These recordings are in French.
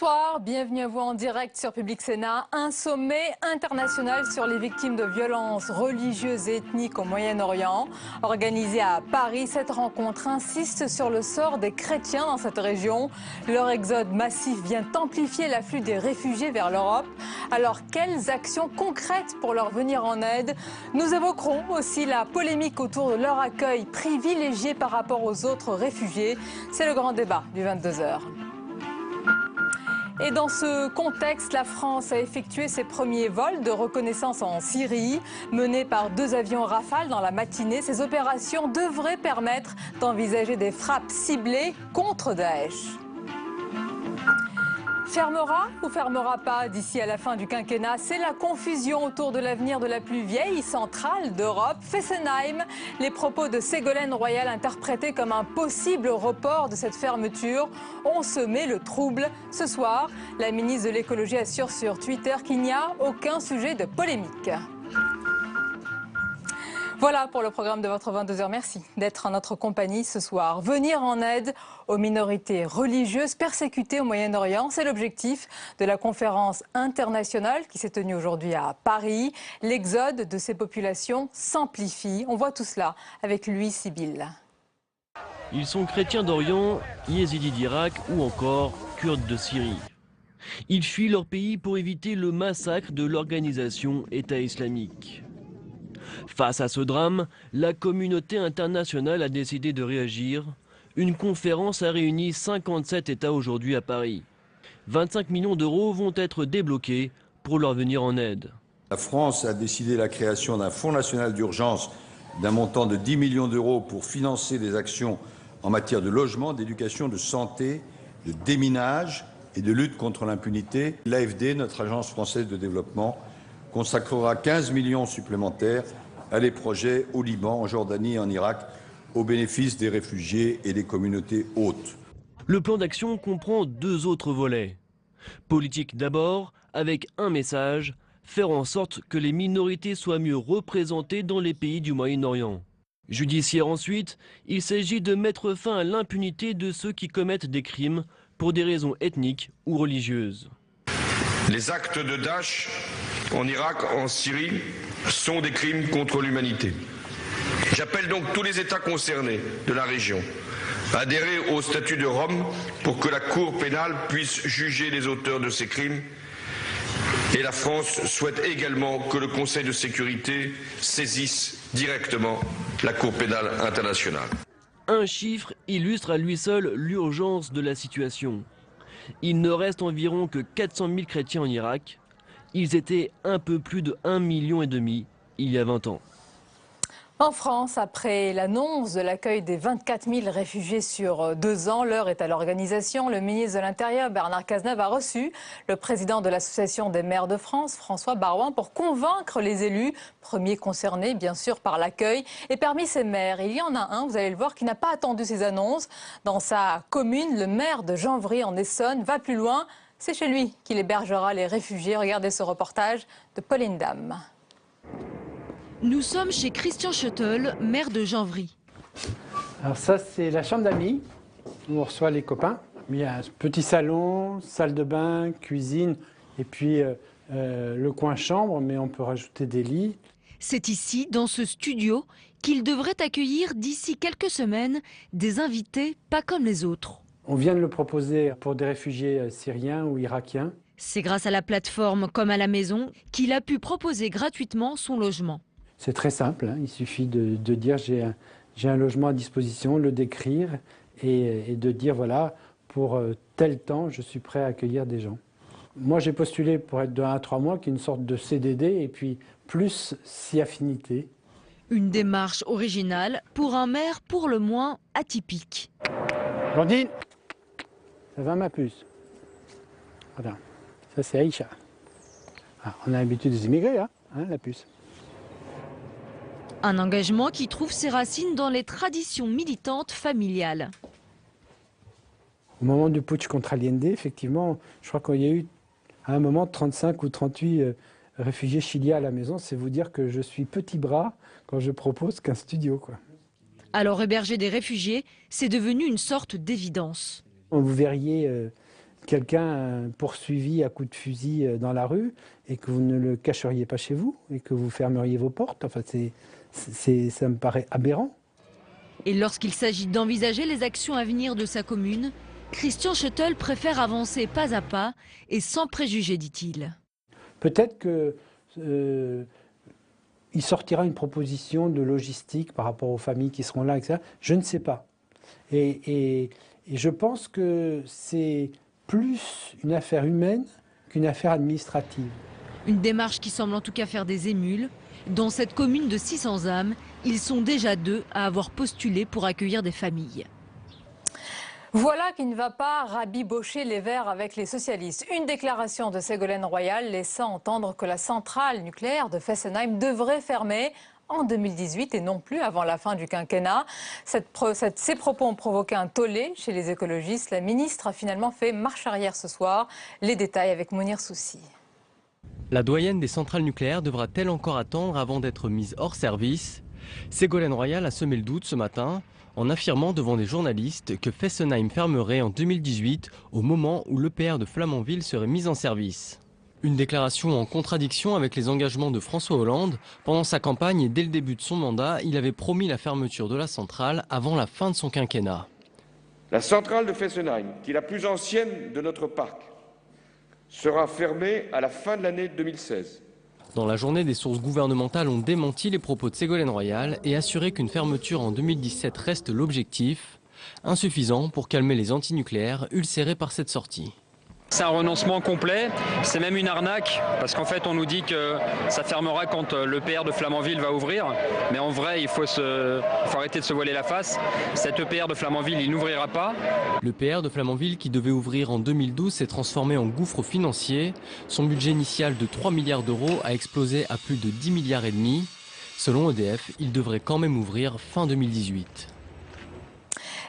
Bonsoir, bienvenue à vous en direct sur Public Sénat. Un sommet international sur les victimes de violences religieuses et ethniques au Moyen-Orient. Organisé à Paris, cette rencontre insiste sur le sort des chrétiens dans cette région. Leur exode massif vient amplifier l'afflux des réfugiés vers l'Europe. Alors, quelles actions concrètes pour leur venir en aide? Nous évoquerons aussi la polémique autour de leur accueil privilégié par rapport aux autres réfugiés. C'est le grand débat du 22h. Et dans ce contexte, la France a effectué ses premiers vols de reconnaissance en Syrie. Menés par 2 avions Rafale dans la matinée, ces opérations devraient permettre d'envisager des frappes ciblées contre Daesh. Fermera ou fermera pas d'ici à la fin du quinquennat? C'est la confusion autour de l'avenir de la plus vieille centrale d'Europe, Fessenheim. Les propos de Ségolène Royal interprétés comme un possible report de cette fermeture ont semé le trouble. Ce soir, la ministre de l'écologie assure sur Twitter qu'il n'y a aucun sujet de polémique. Voilà pour le programme de votre 22h. Merci d'être en notre compagnie ce soir. Venir en aide aux minorités religieuses persécutées au Moyen-Orient, c'est l'objectif de la conférence internationale qui s'est tenue aujourd'hui à Paris. L'exode de ces populations s'amplifie. On voit tout cela avec lui, Sybille. Ils sont chrétiens d'Orient, yézidis d'Irak ou encore kurdes de Syrie. Ils fuient leur pays pour éviter le massacre de l'organisation État islamique. Face à ce drame, la communauté internationale a décidé de réagir. Une conférence a réuni 57 États aujourd'hui à Paris. 25 millions d'euros vont être débloqués pour leur venir en aide. La France a décidé la création d'un fonds national d'urgence d'un montant de 10 millions d'euros pour financer des actions en matière de logement, d'éducation, de santé, de déminage et de lutte contre l'impunité. L'AFD, notre agence française de développement, consacrera 15 millions supplémentaires à des projets au Liban, en Jordanie et en Irak, au bénéfice des réfugiés et des communautés hôtes. Le plan d'action comprend 2 autres volets. Politique d'abord, avec un message, faire en sorte que les minorités soient mieux représentées dans les pays du Moyen-Orient. Judiciaire ensuite, il s'agit de mettre fin à l'impunité de ceux qui commettent des crimes pour des raisons ethniques ou religieuses. Les actes de Daesh en Irak, en Syrie, sont des crimes contre l'humanité. J'appelle donc tous les États concernés de la région à adhérer au statut de Rome pour que la Cour pénale puisse juger les auteurs de ces crimes. Et la France souhaite également que le Conseil de sécurité saisisse directement la Cour pénale internationale. Un chiffre illustre à lui seul l'urgence de la situation. Il ne reste environ que 400 000 chrétiens en Irak. Ils étaient un peu plus de 1,5 million il y a 20 ans. En France, après l'annonce de l'accueil des 24 000 réfugiés sur 2 ans, l'heure est à l'organisation. Le ministre de l'Intérieur, Bernard Cazeneuve, a reçu le président de l'Association des maires de France, François Baroin, pour convaincre les élus, premiers concernés bien sûr par l'accueil. Et parmi ces maires, il y en a un, vous allez le voir, qui n'a pas attendu ces annonces. Dans sa commune, le maire de Janvry en Essonne va plus loin. C'est chez lui qu'il hébergera les réfugiés. Regardez ce reportage de Pauline Dame. Nous sommes chez Christian Schuttel, maire de Janvry. Alors ça, c'est la chambre d'amis où on reçoit les copains. Il y a un petit salon, salle de bain, cuisine et puis le coin chambre, mais on peut rajouter des lits. C'est ici, dans ce studio, qu'il devrait accueillir d'ici quelques semaines des invités pas comme les autres. On vient de le proposer pour des réfugiés syriens ou irakiens. C'est grâce à la plateforme Comme à la maison qu'il a pu proposer gratuitement son logement. C'est très simple, hein. Il suffit de dire j'ai un logement à disposition, le décrire et de dire voilà, pour tel temps, je suis prêt à accueillir des gens. Moi, j'ai postulé pour être de 1 à 3 mois, qui est une sorte de CDD, et puis plus si affinité. Une démarche originale pour un maire pour le moins atypique. Blondine, ça va ma puce? Voilà, ça c'est Aïcha. Ah, on a l'habitude des immigrés, hein, la puce. Un engagement qui trouve ses racines dans les traditions militantes familiales. Au moment du putsch contre Allende, effectivement, je crois qu'il y a eu à un moment 35 ou 38 réfugiés chiliens à la maison. C'est vous dire que je suis petit bras quand je propose qu'un studio, quoi. Alors héberger des réfugiés, c'est devenu une sorte d'évidence. Vous verriez quelqu'un poursuivi à coups de fusil dans la rue et que vous ne le cacheriez pas chez vous et que vous fermeriez vos portes. Enfin, ça me paraît aberrant. Et lorsqu'il s'agit d'envisager les actions à venir de sa commune, Christian Schuttel préfère avancer pas à pas et sans préjugés, dit-il. Peut-être qu'il sortira une proposition de logistique par rapport aux familles qui seront là, etc. Je ne sais pas. Et je pense que c'est plus une affaire humaine qu'une affaire administrative. Une démarche qui semble en tout cas faire des émules. Dans cette commune de 600 âmes, ils sont déjà 2 à avoir postulé pour accueillir des familles. Voilà qui ne va pas rabibocher les Verts avec les socialistes. Une déclaration de Ségolène Royal laissant entendre que la centrale nucléaire de Fessenheim devrait fermer en 2018 et non plus avant la fin du quinquennat. Ces propos ont provoqué un tollé chez les écologistes. La ministre a finalement fait marche arrière ce soir. Les détails avec Mounir Soussi. La doyenne des centrales nucléaires devra-t-elle encore attendre avant d'être mise hors service? Ségolène Royal a semé le doute ce matin en affirmant devant des journalistes que Fessenheim fermerait en 2018 au moment où l'EPR de Flamanville serait mise en service. Une déclaration en contradiction avec les engagements de François Hollande. Pendant sa campagne et dès le début de son mandat, il avait promis la fermeture de la centrale avant la fin de son quinquennat. La centrale de Fessenheim, qui est la plus ancienne de notre parc, sera fermée à la fin de l'année 2016. Dans la journée, des sources gouvernementales ont démenti les propos de Ségolène Royal et assuré qu'une fermeture en 2017 reste l'objectif, insuffisant pour calmer les antinucléaires ulcérés par cette sortie. C'est un renoncement complet, c'est même une arnaque, parce qu'en fait on nous dit que ça fermera quand l'EPR de Flamanville va ouvrir, mais en vrai il faut arrêter de se voiler la face. Cet EPR de Flamanville, il n'ouvrira pas. L'EPR de Flamanville, qui devait ouvrir en 2012, s'est transformé en gouffre financier. Son budget initial de 3 milliards d'euros a explosé à plus de 10 milliards et demi. Selon EDF, il devrait quand même ouvrir fin 2018.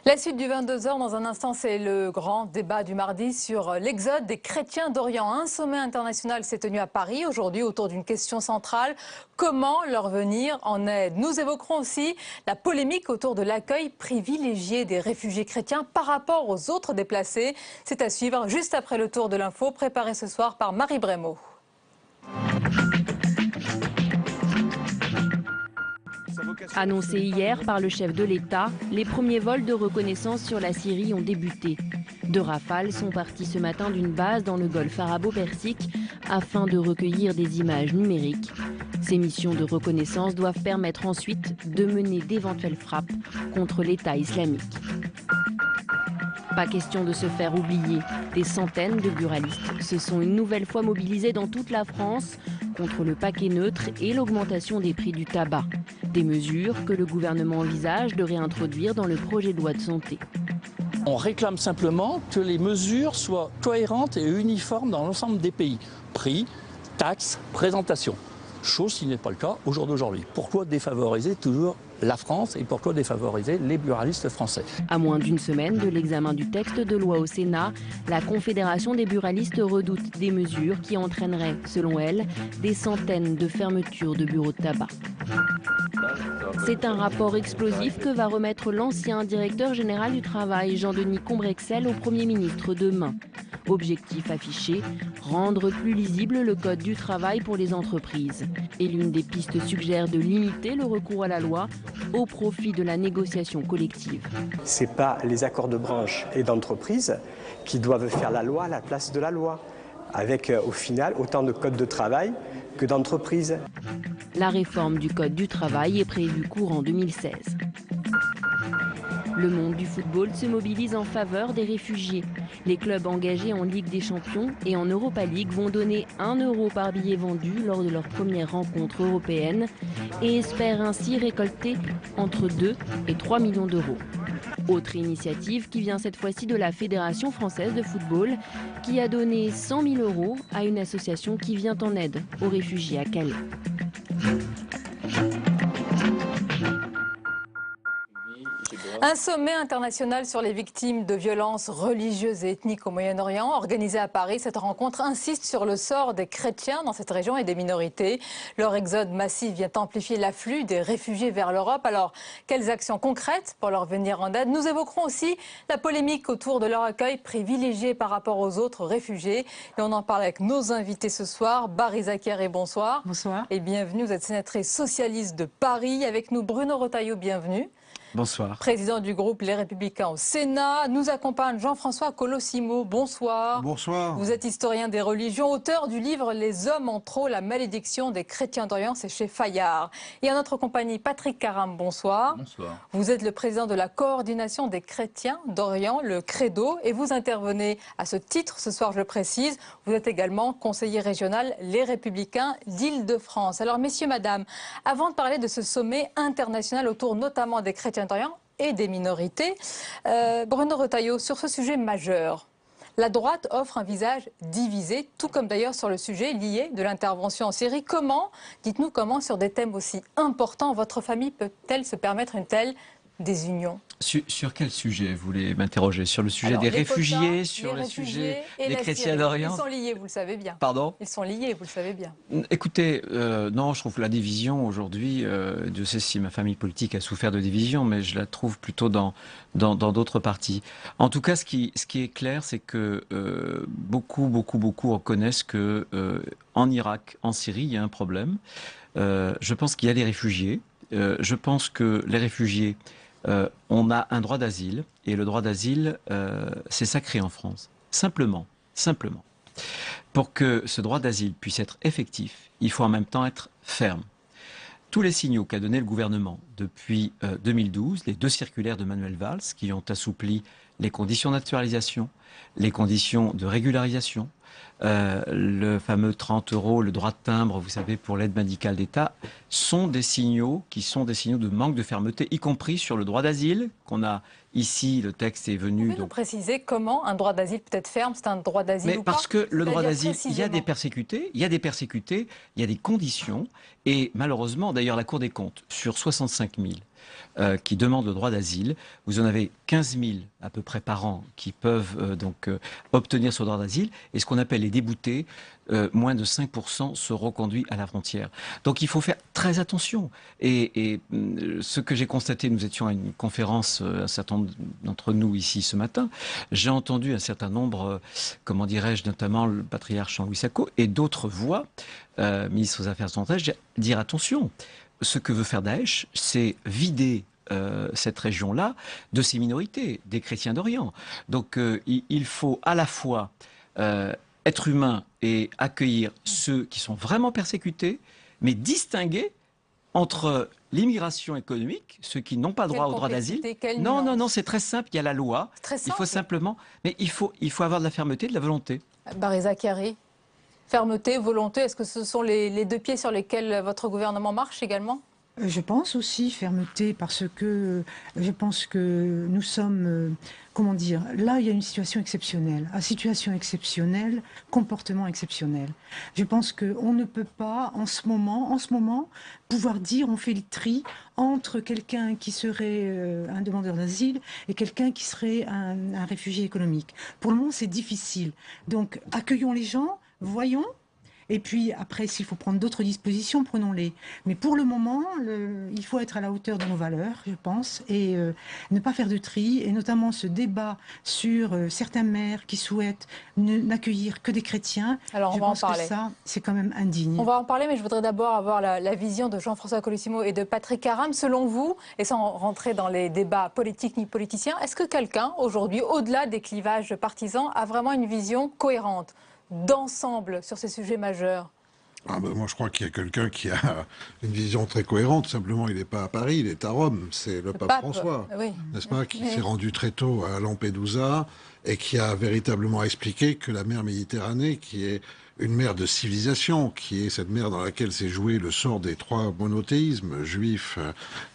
La suite du 22h, dans un instant, c'est le grand débat du mardi sur l'exode des chrétiens d'Orient. Un sommet international s'est tenu à Paris aujourd'hui autour d'une question centrale. Comment leur venir en aide? Nous évoquerons aussi la polémique autour de l'accueil privilégié des réfugiés chrétiens par rapport aux autres déplacés. C'est à suivre juste après le tour de l'info, préparé ce soir par Marie Brémaud. Annoncé hier par le chef de l'État, les premiers vols de reconnaissance sur la Syrie ont débuté. 2 Rafales sont partis ce matin d'une base dans le golfe arabo-persique afin de recueillir des images numériques. Ces missions de reconnaissance doivent permettre ensuite de mener d'éventuelles frappes contre l'État islamique. Pas question de se faire oublier. Des centaines de buralistes se sont une nouvelle fois mobilisés dans toute la France contre le paquet neutre et l'augmentation des prix du tabac. Des mesures que le gouvernement envisage de réintroduire dans le projet de loi de santé. On réclame simplement que les mesures soient cohérentes et uniformes dans l'ensemble des pays. Prix, taxes, présentation. Chose qui n'est pas le cas au jour d'aujourd'hui. Pourquoi défavoriser toujours la France et pourquoi défavoriser les buralistes français? À moins d'une semaine de l'examen du texte de loi au Sénat, la Confédération des buralistes redoute des mesures qui entraîneraient, selon elle, des centaines de fermetures de bureaux de tabac. C'est un rapport explosif que va remettre l'ancien directeur général du travail, Jean-Denis Combrexel, au Premier ministre demain. Objectif affiché, rendre plus lisible le code du travail pour les entreprises. Et l'une des pistes suggère de limiter le recours à la loi au profit de la négociation collective. Ce n'est pas les accords de branche et d'entreprise qui doivent faire la loi à la place de la loi, avec au final autant de codes de travail que d'entreprises. La réforme du code du travail est prévue courant 2016. Le monde du football se mobilise en faveur des réfugiés. Les clubs engagés en Ligue des Champions et en Europa League vont donner 1 € par billet vendu lors de leur première rencontre européenne et espèrent ainsi récolter entre 2 et 3 millions d'euros. Autre initiative qui vient cette fois-ci de la Fédération française de football qui a donné 100 000 € à une association qui vient en aide aux réfugiés à Calais. Un sommet international sur les victimes de violences religieuses et ethniques au Moyen-Orient, organisé à Paris. Cette rencontre insiste sur le sort des chrétiens dans cette région et des minorités. Leur exode massif vient amplifier l'afflux des réfugiés vers l'Europe. Alors, quelles actions concrètes pour leur venir en aide? Nous évoquerons aussi la polémique autour de leur accueil privilégié par rapport aux autres réfugiés. Et on en parle avec nos invités ce soir. Barry Zakari, bonsoir. Bonsoir. Et bienvenue, vous êtes sénatrice socialiste de Paris. Avec nous, Bruno Retailleau, bienvenue. Bonsoir. Président du groupe Les Républicains au Sénat. Nous accompagne Jean-François Colosimo. Bonsoir. Bonsoir. Vous êtes historien des religions, auteur du livre Les hommes en trop, la malédiction des chrétiens d'Orient, c'est chez Fayard. Et à notre compagnie, Patrick Caram, bonsoir. Bonsoir. Vous êtes le président de la coordination des chrétiens d'Orient, le Credo, et vous intervenez à ce titre, ce soir je le précise, vous êtes également conseiller régional Les Républicains d'Île-de-France. Alors messieurs, madame, avant de parler de ce sommet international autour notamment des chrétiens d'Orient et des minorités, Bruno Retailleau, sur ce sujet majeur, la droite offre un visage divisé, tout comme d'ailleurs sur le sujet lié de l'intervention en Syrie. Comment, dites-nous comment, sur des thèmes aussi importants, votre famille peut-elle se permettre une telle désunion? Sur quel sujet vous voulez m'interroger? Sur le sujet des réfugiés, sur le sujet des chrétiens d'Orient? Ils sont liés, vous le savez bien. Pardon? Ils sont liés, vous le savez bien. Écoutez, non, je trouve que la division aujourd'hui, Dieu sait si ma famille politique a souffert de division, mais je la trouve plutôt dans d'autres partis. En tout cas, ce qui est clair, c'est que beaucoup reconnaissent que en Irak, en Syrie, il y a un problème. Je pense qu'il y a des réfugiés. Je pense que les réfugiés, on a un droit d'asile, et le droit d'asile, c'est sacré en France. Simplement. Pour que ce droit d'asile puisse être effectif, il faut en même temps être ferme. Tous les signaux qu'a donné le gouvernement depuis 2012, les 2 circulaires de Manuel Valls, qui ont assoupli les conditions de naturalisation, les conditions de régularisation, le fameux 30 €, le droit de timbre, vous savez, pour l'aide médicale d'État, sont des signaux qui sont des signaux de manque de fermeté, y compris sur le droit d'asile, qu'on a ici, le texte est venu... Vous pouvez nous préciser comment un droit d'asile peut être ferme? C'est un droit d'asile ou pas? Parce que le droit d'asile, il y a des persécutés, il y a des conditions, et malheureusement, d'ailleurs, la Cour des comptes, sur 65 000 qui demandent le droit d'asile, vous en avez 15 000 à peu près par an qui peuvent obtenir ce droit d'asile, et ce qu'on appelle les déboutés, moins de 5% seront conduits à la frontière. Donc il faut faire très attention. Et ce que j'ai constaté, nous étions à une conférence, un certain nombre d'entre nous ici ce matin, j'ai entendu un certain nombre, comment dirais-je, notamment le patriarche Jean-Louis Sacco et d'autres voix, ministre des Affaires étrangères, dire attention. Ce que veut faire Daesh, c'est vider cette région-là de ses minorités, des chrétiens d'Orient. Donc il faut à la fois être humain et accueillir ceux qui sont vraiment persécutés, mais distinguer entre l'immigration économique, ceux qui n'ont pas droit au droit d'asile. Non, c'est très simple, il y a la loi. Il faut simplement, mais il faut avoir de la fermeté, de la volonté. Barry Zakari, fermeté, volonté, est-ce que ce sont les 2 pieds sur lesquels votre gouvernement marche également? Je pense aussi fermeté, parce que je pense que nous sommes, comment dire, là il y a une situation exceptionnelle. À situation exceptionnelle, comportement exceptionnel. Je pense qu'on ne peut pas en ce moment, pouvoir dire on fait le tri entre quelqu'un qui serait un demandeur d'asile et quelqu'un qui serait un réfugié économique. Pour le moment c'est difficile. Donc accueillons les gens, voyons. Et puis après, s'il faut prendre d'autres dispositions, prenons-les. Mais pour le moment, il faut être à la hauteur de nos valeurs, je pense, et ne pas faire de tri, et notamment ce débat sur certains maires qui souhaitent n'accueillir que des chrétiens. Alors on va en parler. Que ça, c'est quand même indigne. On va en parler, mais je voudrais d'abord avoir la vision de Jean-François Colosimo et de Patrick Caram. Selon vous, et sans rentrer dans les débats politiques ni politiciens, est-ce que quelqu'un, aujourd'hui, au-delà des clivages partisans, a vraiment une vision cohérente d'ensemble sur ces sujets majeurs? Moi, je crois qu'il y a quelqu'un qui a une vision très cohérente. Simplement, il n'est pas à Paris, il est à Rome. C'est le pape François, n'est-ce pas, qui s'est rendu très tôt à Lampedusa et qui a véritablement expliqué que la mer Méditerranée, qui est une mer de civilisation, qui est cette mer dans laquelle s'est joué le sort des 3 monothéismes, juifs,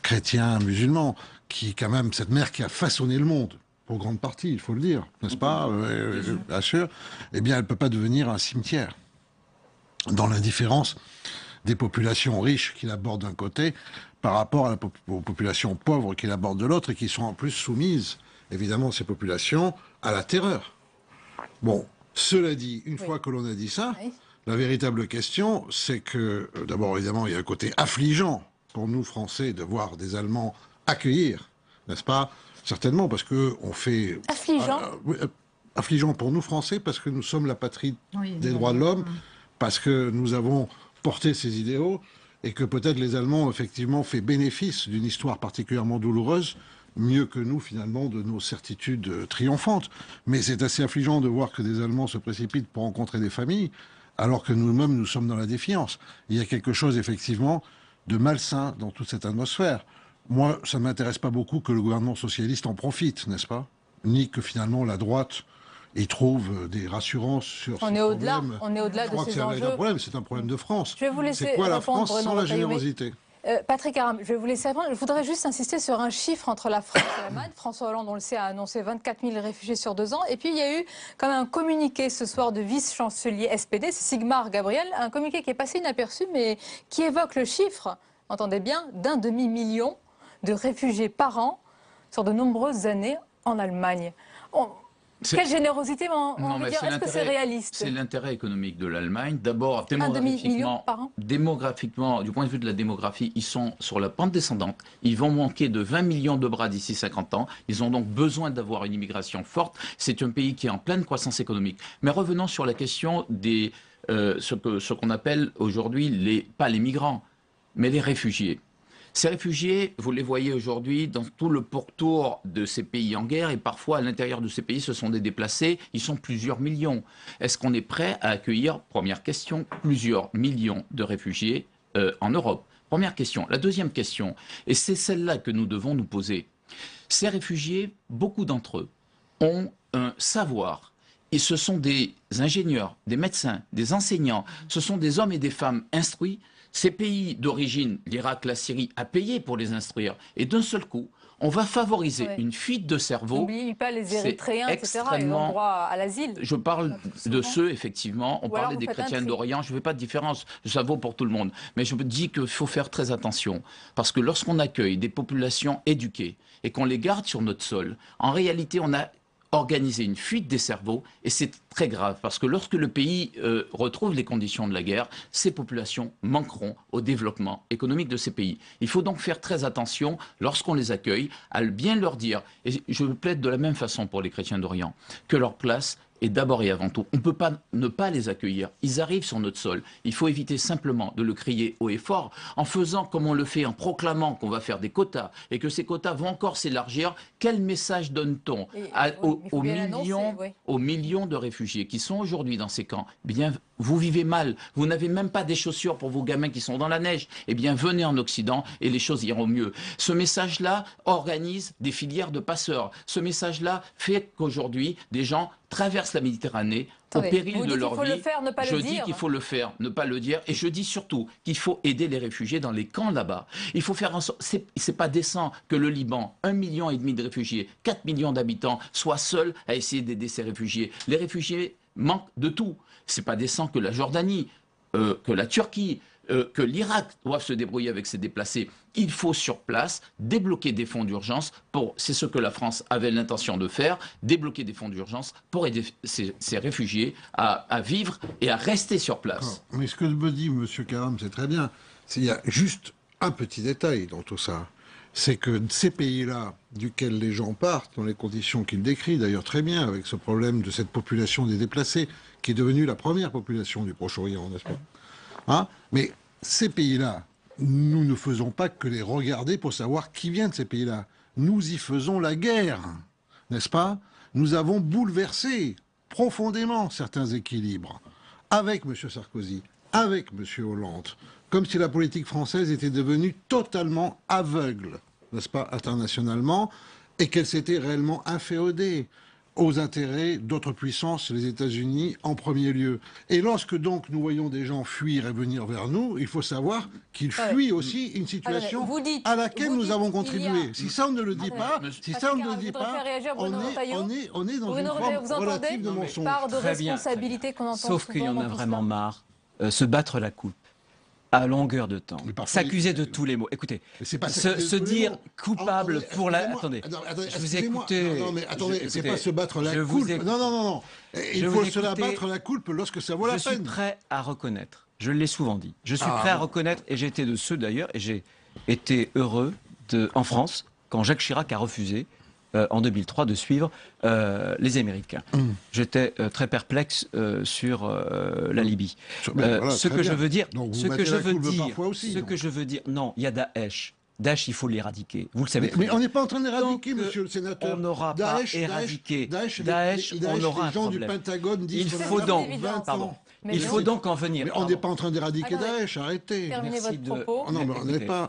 chrétiens, musulmans, qui quand même cette mer qui a façonné le monde. Pour grande partie, il faut le dire, n'est-ce pas, bien sûr, eh bien, elle ne peut pas devenir un cimetière. Dans l'indifférence des populations riches qu'il aborde d'un côté par rapport aux populations pauvres qu'il aborde de l'autre et qui sont en plus soumises, évidemment, ces populations, à la terreur. Bon, cela dit, une fois que l'on a dit ça, la véritable question, c'est que, d'abord, évidemment, il y a un côté affligeant pour nous, Français, de voir des Allemands accueillir, n'est-ce pas? Certainement, parce qu'on fait... Affligeant affligeant pour nous, Français, parce que nous sommes la patrie des droits de l'homme, parce que nous avons porté ces idéaux, et que peut-être les Allemands ont effectivement fait bénéfice d'une histoire particulièrement douloureuse, mieux que nous, finalement, de nos certitudes triomphantes. Mais c'est assez affligeant de voir que des Allemands se précipitent pour rencontrer des familles, alors que nous-mêmes, nous sommes dans la défiance. Il y a quelque chose, effectivement, de malsain dans toute cette atmosphère. Moi, ça ne m'intéresse pas beaucoup que le gouvernement socialiste en profite, n'est-ce pas? Ni que, finalement, la droite y trouve des rassurances sur ce problème. On est au-delà de ces enjeux. C'est un problème de France. Je vais vous laisser c'est quoi la France Bruno sans la générosité? Patrick Aram, je vais vous laisser répondre. Je voudrais juste insister sur un chiffre entre la France et l'Allemagne. François Hollande, on le sait, a annoncé 24 000 réfugiés sur 2 ans. Et puis, il y a eu quand même un communiqué ce soir de vice-chancelier SPD, c'est Sigmar Gabriel, un communiqué qui est passé inaperçu, mais qui évoque le chiffre, entendez bien, d'1 demi-million de réfugiés par an sur de nombreuses années en Allemagne. Quelle générosité, est-ce que c'est réaliste? C'est l'intérêt économique de l'Allemagne. D'abord, démographiquement, du point de vue de la démographie, ils sont sur la pente descendante. Ils vont manquer de 20 millions de bras d'ici 50 ans. Ils ont donc besoin d'avoir une immigration forte. C'est un pays qui est en pleine croissance économique. Mais revenons sur la question des ce qu'on appelle aujourd'hui, pas les migrants, mais les réfugiés. Ces réfugiés, vous les voyez aujourd'hui dans tout le pourtour de ces pays en guerre et parfois à l'intérieur de ces pays, ce sont des déplacés, ils sont plusieurs millions. Est-ce qu'on est prêt à accueillir, première question, plusieurs millions de réfugiés en Europe? Première question. La deuxième question, et c'est celle-là que nous devons nous poser. Ces réfugiés, beaucoup d'entre eux, ont un savoir. Et ce sont des ingénieurs, des médecins, des enseignants, ce sont des hommes et des femmes instruits. Ces pays d'origine, l'Irak, la Syrie, a payé pour les instruire. Et d'un seul coup, on va favoriser une fuite de cerveau. N'oubliez pas les Érythréens, etc. Ils ont droit à l'asile. Je parle de ceux, effectivement. On parlait des chrétiens d'Orient. Je ne fais pas de différence. Ça vaut pour tout le monde. Mais je me dis qu'il faut faire très attention. Parce que lorsqu'on accueille des populations éduquées et qu'on les garde sur notre sol, en réalité, on a organisé une fuite des cerveaux, et c'est très grave, parce que lorsque le pays retrouve les conditions de la guerre, ces populations manqueront au développement économique de ces pays. Il faut donc faire très attention, lorsqu'on les accueille, à bien leur dire, et je plaide de la même façon pour les chrétiens d'Orient, que leur place est d'abord et avant tout. On ne peut pas ne pas les accueillir. Ils arrivent sur notre sol. Il faut éviter simplement de le crier haut et fort en faisant comme on le fait, en proclamant qu'on va faire des quotas et que ces quotas vont encore s'élargir. Quel message donne-t-on aux millions de réfugiés qui sont aujourd'hui dans ces camps? Bien, vous vivez mal, vous n'avez même pas des chaussures pour vos gamins qui sont dans la neige. Eh bien, venez en Occident et les choses iront mieux. Ce message-là organise des filières de passeurs. Ce message-là fait qu'aujourd'hui, des gens traversent la Méditerranée au péril de leur vie. Je dis qu'il faut le faire, ne pas le dire. Et je dis surtout qu'il faut aider les réfugiés dans les camps là-bas. Il faut faire en sorte... C'est pas décent que le Liban, 1,5 million de réfugiés, 4 millions d'habitants, soit seul à essayer d'aider ces réfugiés. Les réfugiés manquent de tout. C'est pas décent que la Jordanie, que la Turquie, que l'Irak doivent se débrouiller avec ces déplacés. Il faut sur place débloquer des fonds d'urgence c'est ce que la France avait l'intention de faire, débloquer des fonds d'urgence pour aider ces réfugiés à vivre et à rester sur place. Mais ce que me dit M. Karam, c'est très bien. Il y a juste un petit détail dans tout ça. C'est que ces pays-là, duquel les gens partent, dans les conditions qu'il décrit d'ailleurs très bien, avec ce problème de cette population des déplacés, qui est devenue la première population du Proche-Orient, n'est-ce pas? Mais ces pays-là, nous ne faisons pas que les regarder pour savoir qui vient de ces pays-là. Nous y faisons la guerre, n'est-ce pas? Nous avons bouleversé profondément certains équilibres avec M. Sarkozy, avec M. Hollande, comme si la politique française était devenue totalement aveugle, n'est-ce pas, internationalement, et qu'elle s'était réellement inféodée aux intérêts d'autres puissances, les États-Unis en premier lieu. Et lorsque donc nous voyons des gens fuir et venir vers nous, il faut savoir qu'ils fuient aussi une situation à laquelle nous avons contribué. Si ça on ne le dit pas, on est dans une forme relative de mensonge. Part de responsabilité qu'on entend Sauf qu'il y en a vraiment marre. Se battre la coupe. à longueur de temps, s'accuser de tous les mots. Écoutez, se dire coupable pour la... Attendez, je vous ai écouté... Non, mais attendez, c'est pas se battre la coulpe. Non. Il faut se la battre la coulpe lorsque ça vaut la peine. Je suis prêt à reconnaître, je l'ai souvent dit, je suis prêt à reconnaître, et j'ai été de ceux d'ailleurs, et j'ai été heureux en France, quand Jacques Chirac a refusé en 2003 de suivre les Américains. J'étais très perplexe sur la Libye. Ce que je veux dire, non, il y a Daesh. Daesh, il faut l'éradiquer. Vous le savez. Mais on n'est pas en train d'éradiquer, monsieur le sénateur. On n'aura pas éradiqué. Daesh, on aura un problème. Du Pentagone disent il faut donc, pardon. Il faut donc en venir. Mais on n'est pas en train d'éradiquer Daesh, arrêtez. Terminez votre propos. Non, mais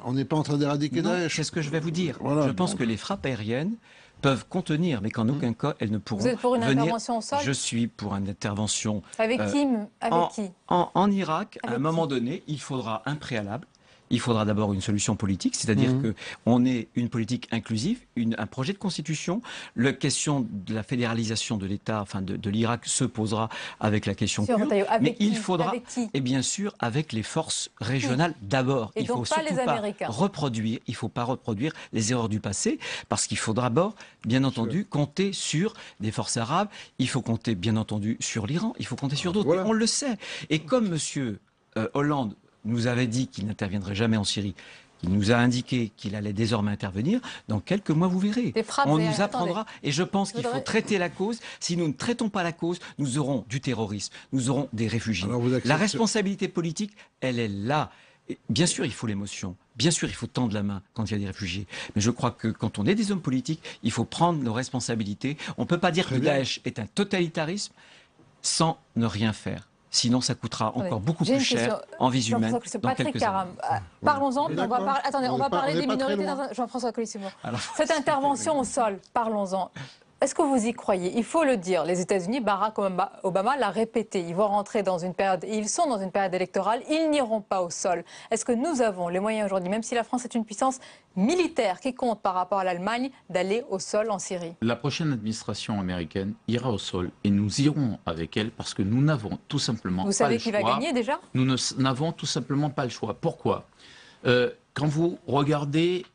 on n'est pas en train d'éradiquer Daesh. C'est ce que je vais vous dire. Voilà, je pense que les frappes aériennes peuvent contenir, mais qu'en aucun cas, elles ne pourront venir. Vous êtes pour une intervention au sol ? Je suis pour une intervention... Avec qui en Irak, à un moment donné, il faudra un préalable. Il faudra d'abord une solution politique, c'est-à-dire qu'on ait une politique inclusive, un projet de constitution. La question de la fédéralisation de l'État, enfin de l'Irak, se posera avec la question kurde. Mais il faudra, et bien sûr, avec les forces régionales d'abord. Il ne faut surtout pas reproduire, il faut pas reproduire les erreurs du passé, parce qu'il faudra d'abord, bien entendu, compter sur des forces arabes. Il faut compter, bien entendu, sur l'Iran. Il faut compter sur d'autres. Voilà. On le sait. Et comme M. Hollande nous avait dit qu'il n'interviendrait jamais en Syrie, il nous a indiqué qu'il allait désormais intervenir, dans quelques mois, vous verrez. On nous apprendra, et je pense qu'il faut traiter la cause. Si nous ne traitons pas la cause, nous aurons du terrorisme, nous aurons des réfugiés. La responsabilité politique, elle est là. Et bien sûr, il faut l'émotion. Bien sûr, il faut tendre la main quand il y a des réfugiés. Mais je crois que quand on est des hommes politiques, il faut prendre nos responsabilités. On ne peut pas dire que Daesh est un totalitarisme sans ne rien faire. Sinon, ça coûtera encore beaucoup plus cher en vies humaines dans quelques années. Parlons-en. On va parler des minorités. Jean-François Colissimo. Cette intervention au sol, parlons-en. Est-ce que vous y croyez? Il faut le dire. Les États-Unis, Barack Obama l'a répété. Ils vont rentrer dans une période, ils sont dans une période électorale. Ils n'iront pas au sol. Est-ce que nous avons les moyens aujourd'hui, même si la France est une puissance militaire qui compte par rapport à l'Allemagne, d'aller au sol en Syrie? La prochaine administration américaine ira au sol et nous irons avec elle parce que nous n'avons tout simplement pas le choix. Vous savez qui va gagner déjà? Nous n'avons tout simplement pas le choix. Pourquoi? Quand vous regardez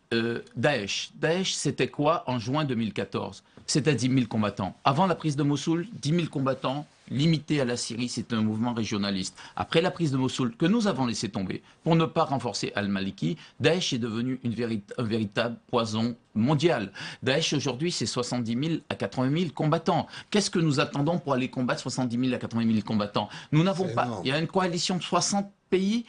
Daesh, c'était quoi en juin 2014? C'était 10 000 combattants. Avant la prise de Mossoul, 10 000 combattants limités à la Syrie, c'est un mouvement régionaliste. Après la prise de Mossoul, que nous avons laissé tomber pour ne pas renforcer Al-Maliki, Daesh est devenu un véritable poison mondial. Daesh aujourd'hui, c'est 70 000 à 80 000 combattants. Qu'est-ce que nous attendons pour aller combattre 70 000 à 80 000 combattants? Nous n'avons pas. Il y a une coalition de 60 pays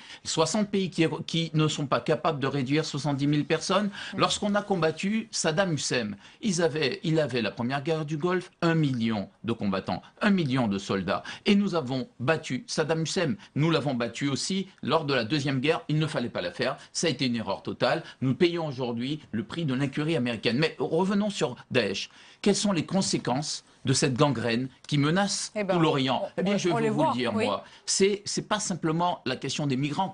qui ne sont pas capables de réduire 70 000 personnes. Lorsqu'on a combattu Saddam Hussein, il avait la première guerre du Golfe, 1 million de combattants, 1 million de soldats. Et nous avons battu Saddam Hussein. Nous l'avons battu aussi lors de la deuxième guerre. Il ne fallait pas la faire. Ça a été une erreur totale. Nous payons aujourd'hui le prix de l'incurie américaine. Mais revenons sur Daesh. Quelles sont les conséquences de cette gangrène qui menace tout l'Orient? Eh bien, je vais vous le dire, moi. C'est pas simplement la question des migrants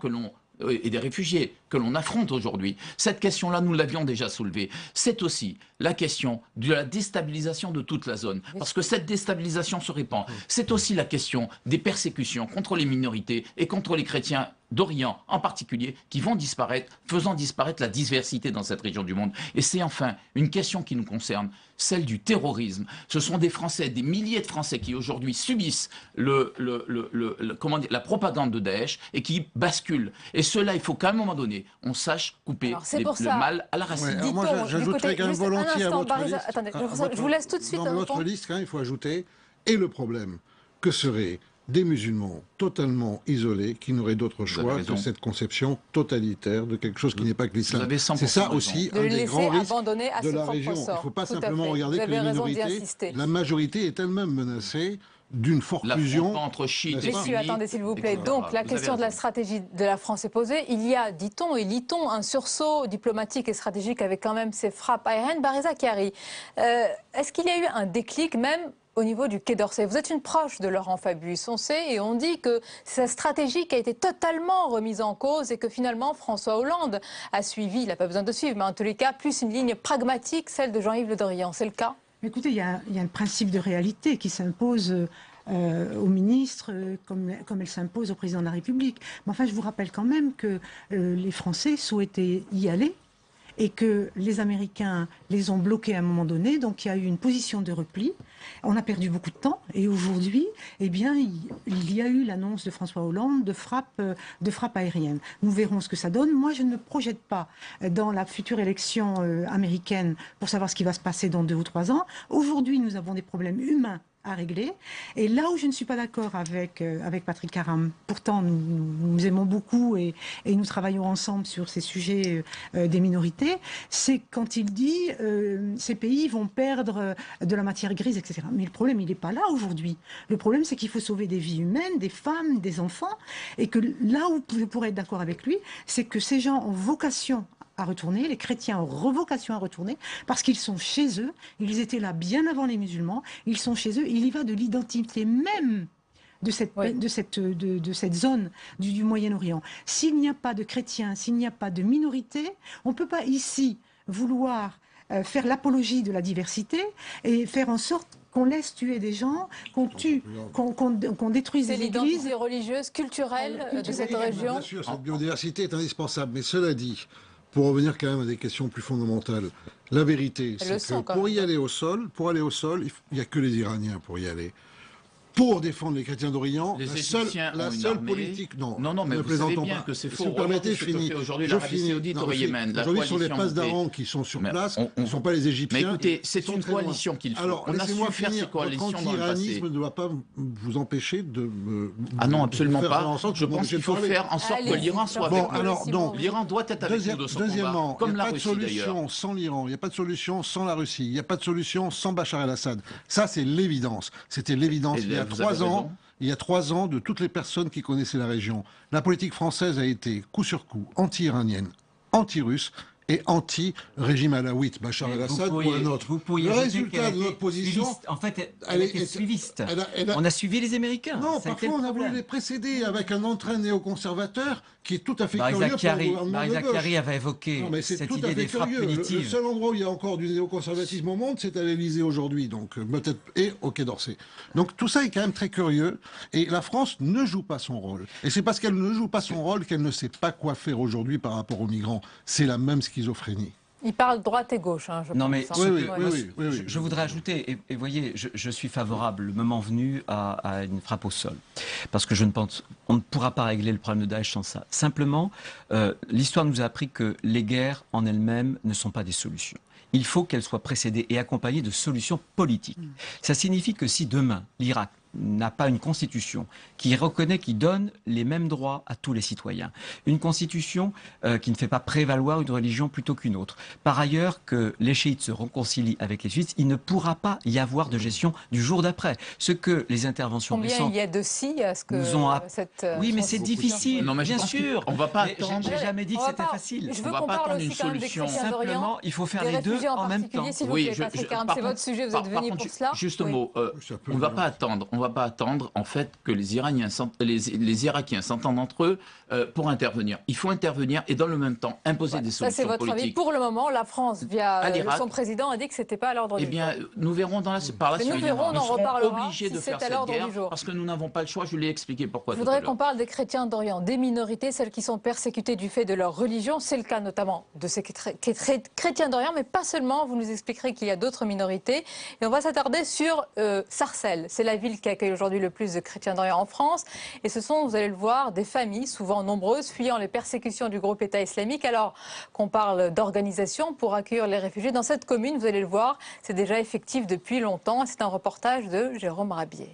et des réfugiés que l'on affronte aujourd'hui. Cette question-là, nous l'avions déjà soulevée. C'est aussi la question de la déstabilisation de toute la zone. Parce que cette déstabilisation se répand. C'est aussi la question des persécutions contre les minorités et contre les chrétiens d'Orient en particulier, qui vont disparaître, faisant disparaître la diversité dans cette région du monde. Et c'est enfin une question qui nous concerne, celle du terrorisme. Ce sont des Français, des milliers de Français qui aujourd'hui subissent la propagande de Daesh et qui basculent. Et cela, il faut qu'à un moment donné, on sache couper le mal à la racine. Ouais, moi, j'ajouterais quand même volontiers à votre liste. Attendez, je vous laisse tout de suite. Dans votre liste, quand même, il faut ajouter, et le problème, que serait des musulmans totalement isolés qui n'auraient d'autre choix que cette conception totalitaire de quelque chose qui n'est pas que l'islam. C'est ça aussi un des grands risques de la région. Il ne faut pas simplement regarder que les minorités. La majorité est elle-même menacée d'une forclusion entre chiites et sunnites. Attendez, s'il vous plaît. Donc, la question de la stratégie de la France est posée. Il y a, dit-on et lit-on, un sursaut diplomatique et stratégique avec quand même ces frappes aériennes. Bariza Chiari, est-ce qu'il y a eu un déclic même au niveau du Quai d'Orsay? Vous êtes une proche de Laurent Fabius, on sait, et on dit que sa stratégie qui a été totalement remise en cause et que finalement François Hollande a suivi, il n'a pas besoin de suivre, mais en tous les cas, plus une ligne pragmatique, celle de Jean-Yves Le Drian. C'est le cas? Écoutez, il y a un principe de réalité qui s'impose aux ministres, comme elle s'impose au président de la République. Mais enfin, je vous rappelle quand même que les Français souhaitaient y aller et que les Américains les ont bloqués à un moment donné. Donc il y a eu une position de repli. On a perdu beaucoup de temps et aujourd'hui, eh bien, il y a eu l'annonce de François Hollande de frappe aérienne. Nous verrons ce que ça donne. Moi, je ne me projette pas dans la future élection américaine pour savoir ce qui va se passer dans 2 ou 3 ans. Aujourd'hui, nous avons des problèmes humains à régler. Et là où je ne suis pas d'accord avec Patrick Caram, pourtant nous aimons beaucoup et nous travaillons ensemble sur ces sujets des minorités, c'est quand il dit ces pays vont perdre de la matière grise, etc. Mais le problème, il n'est pas là aujourd'hui. Le problème, c'est qu'il faut sauver des vies humaines, des femmes, des enfants, et que là où je pourrais être d'accord avec lui, c'est que ces gens ont vocation à retourner, les chrétiens ont vocation à retourner, parce qu'ils sont chez eux, ils étaient là bien avant les musulmans, ils sont chez eux, il y va de l'identité même de cette zone du Moyen-Orient. S'il n'y a pas de chrétiens, s'il n'y a pas de minorité, on ne peut pas ici vouloir faire l'apologie de la diversité et faire en sorte qu'on laisse tuer des gens, qu'on tue, qu'on détruise des églises. C'est l'identité religieuse, culturelle de cette région. Bien sûr, cette biodiversité est indispensable, mais cela dit, pour revenir quand même à des questions plus fondamentales, la vérité, c'est que pour aller au sol, il n'y a que les Iraniens pour y aller. Pour défendre les chrétiens d'Orient, la seule politique... Non, mais vous savez bien que c'est faux. Si vous permettez, je finis. Aujourd'hui, l'Arabie Saoudite au Yémen, aujourd'hui, sur les places d'Aran qui sont sur place, ce ne sont pas les Égyptiens. Mais écoutez, c'est une coalition qu'il faut. Alors, laissez-moi finir. Votre anti-iranisme ne doit pas vous empêcher de... Ah non, absolument pas. Je pense qu'il faut faire en sorte que l'Iran soit avec nous. L'Iran doit être avec nous de son combat, comme la Russie d'ailleurs. Il n'y a pas de solution sans l'Iran, il n'y a pas de solution sans la Russie, il n'y a pas de solution sans Bachar el-Assad. Ça, c'est l'évidence. C'était l'évidence il y a 3 ans. Il y a 3 ans, de toutes les personnes qui connaissaient la région. La politique française a été coup sur coup anti-iranienne, anti-russe et anti-régime alawite, Bachar el-Assad ou un autre. Le résultat de notre position... En fait, elle était suiviste. On a suivi les Américains. Non, parfois on a voulu les précéder avec un entrain néoconservateur qui est tout à fait curieux pour le gouvernement de gauche. Macari avait évoqué cette idée des frappes punitives. Le seul endroit où il y a encore du néoconservatisme au monde, c'est à l'Élysée aujourd'hui, donc peut-être et au Quai d'Orsay. Donc tout ça est quand même très curieux, et la France ne joue pas son rôle. Et c'est parce qu'elle ne joue pas son rôle qu'elle ne sait pas quoi faire aujourd'hui par rapport aux migrants. C'est la même schizophrénie. Il parle droite et gauche, je pense. Non, mais je voudrais ajouter, et voyez, je suis favorable, le moment venu, à une frappe au sol. Parce que on ne pourra pas régler le problème de Daesh sans ça. Simplement, l'histoire nous a appris que les guerres en elles-mêmes ne sont pas des solutions. Il faut qu'elles soient précédées et accompagnées de solutions politiques. Ça signifie que si demain, l'Irak n'a pas une constitution qui reconnaît, qui donne les mêmes droits à tous les citoyens. Une constitution qui ne fait pas prévaloir une religion plutôt qu'une autre. Par ailleurs, que les chiites se réconcilient avec les sunnites, il ne pourra pas y avoir de gestion du jour d'après. Ce que les interventions récentes... Combien il y a de si à ce que Oui, mais c'est difficile, non, mais bien sûr. On ne va pas attendre... J'ai jamais dit que c'était facile. Je veux qu'on parle aussi quand même des chrétiens d'Orient. Il faut faire les deux en même temps. Oui, c'est votre sujet, vous êtes venu pour cela. Juste un mot, on ne va pas attendre. On ne va pas attendre, en fait, que les Irakiens s'entendent entre eux pour intervenir. Il faut intervenir et, dans le même temps, imposer des solutions politiques. Ça, c'est votre avis. Pour le moment, la France, via son président, a dit que ce n'était pas à l'ordre du jour. Eh bien, nous verrons par la suite. Nous serons obligés de faire cette guerre parce que nous n'avons pas le choix. Je l'ai expliqué pourquoi. Je voudrais qu'on parle des chrétiens d'Orient, des minorités, celles qui sont persécutées du fait de leur religion. C'est le cas notamment de ces chrétiens d'Orient, mais pas seulement. Vous nous expliquerez qu'il y a d'autres minorités. Et on va s'attarder sur Sarcelles. C'est la ville qui accueille aujourd'hui le plus de chrétiens d'Orient en France. Et ce sont, vous allez le voir, des familles, souvent nombreuses, fuyant les persécutions du groupe État islamique. Alors qu'on parle d'organisation pour accueillir les réfugiés dans cette commune, vous allez le voir, c'est déjà effectif depuis longtemps. C'est un reportage de Jérôme Rabier.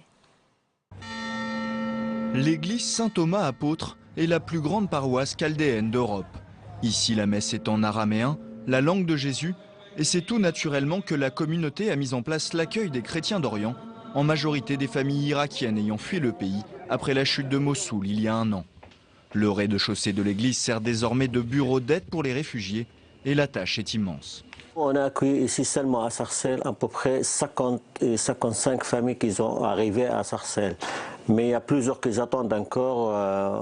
L'église Saint-Thomas apôtre est la plus grande paroisse chaldéenne d'Europe. Ici, la messe est en araméen, la langue de Jésus, et c'est tout naturellement que la communauté a mis en place l'accueil des chrétiens d'Orient, en majorité des familles irakiennes ayant fui le pays après la chute de Mossoul il y a 1 an. Le rez-de-chaussée de l'église sert désormais de bureau d'aide pour les réfugiés et la tâche est immense. On a accueilli ici seulement à Sarcelles à peu près 50 et 55 familles qui sont arrivées à Sarcelles. Mais il y a plusieurs qui attendent encore.